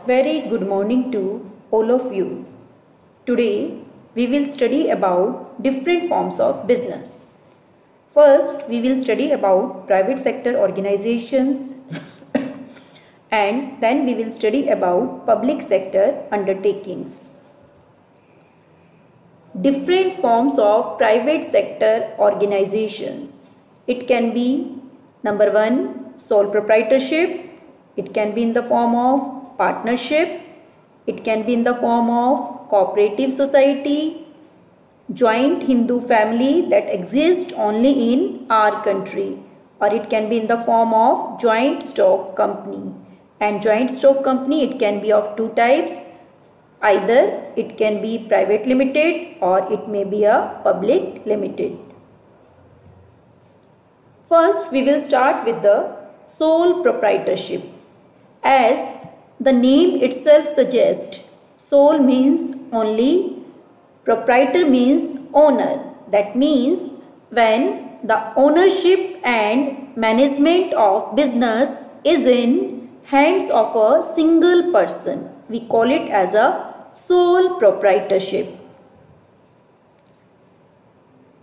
Very good morning to all of you. Today we will study about different forms of business. First we will study about private sector organizations and then we will study about public sector undertakings. Different forms of private sector organizations. It can be number 1, sole proprietorship. It can be in the form of partnership, it can be in the form of cooperative society, joint Hindu family that exists only in our country, or it can be in the form of joint stock company. And joint stock company, it can be of two types. Either it can be private limited or it may be a public limited. First we will start with the sole proprietorship. As the name itself suggests, sole means only, proprietor means owner. That means when the ownership and management of business is in hands of a single person, we call it as a sole proprietorship.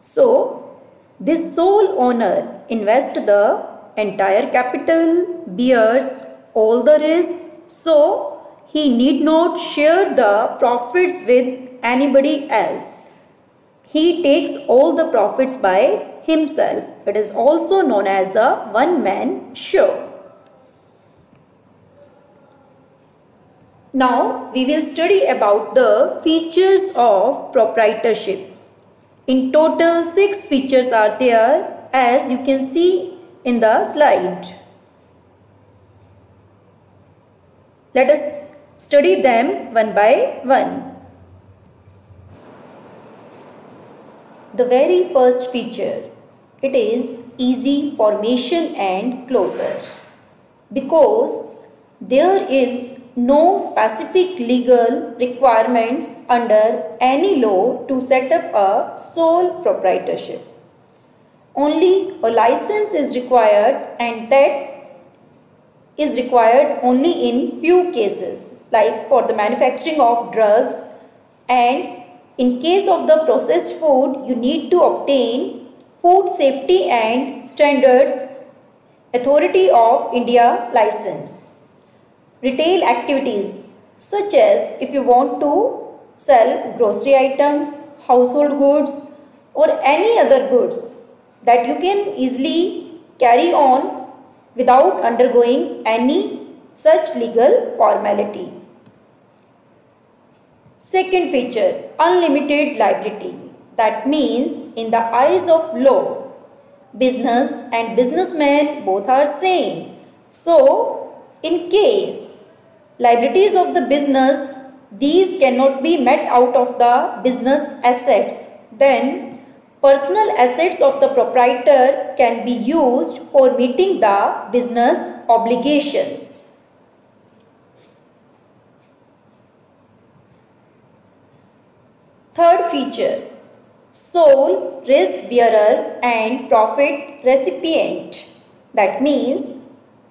So, this sole owner invests the entire capital, bears all the risk, so he need not share the profits with anybody else. He takes all the profits by himself. It is also known as the one-man show. Now we will study about the features of proprietorship. In total 6 features are there, as you can see in the slide. Let us study them one by one. The very first feature, it is easy formation and closure, because there is no specific legal requirements under any law to set up a sole proprietorship. Only a license is required, and that is required only in few cases, like for the manufacturing of drugs, and in case of the processed food you need to obtain Food Safety and Standards Authority of India license. Retail activities, such as if you want to sell grocery items, household goods or any other goods that you can easily carry on without undergoing any such legal formality. Second feature, unlimited liability. That means in the eyes of law, business and businessman both are same. So, in case liabilities of the business, these cannot be met out of the business assets, then personal assets of the proprietor can be used for meeting the business obligations. Third feature, sole risk bearer and profit recipient. That means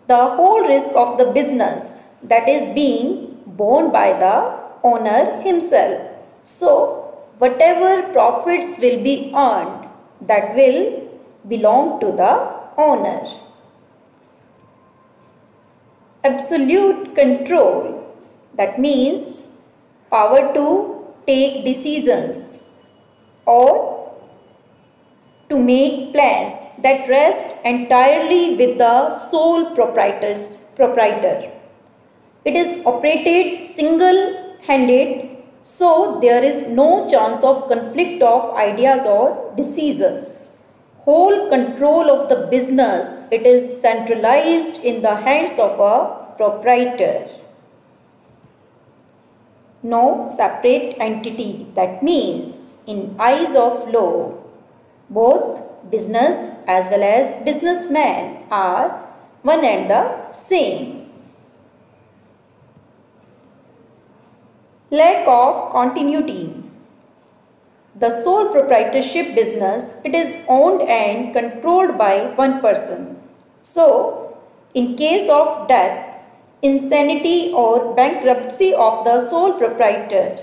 the whole risk of the business that is being borne by the owner himself. So, whatever profits will be earned, that will belong to the owner. Absolute control. That means power to take decisions or to make plans that rest entirely with the sole proprietor. It is operated single-handed, so there is no chance of conflict of ideas or decisions. Whole control of the business, it is centralized in the hands of a proprietor. No separate entity. That means in eyes of law, both business as well as businessman are one and the same. Lack of continuity. The sole proprietorship business, it is owned and controlled by one person. So, in case of death, insanity or bankruptcy of the sole proprietor,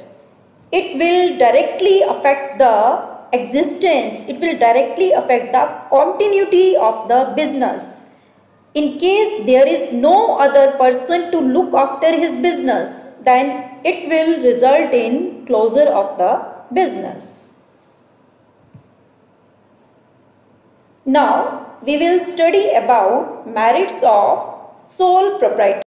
it will directly affect the existence, it will directly affect the continuity of the business. In case there is no other person to look after his business, then it will result in closure of the business. Now we will study about merits of sole proprietorship.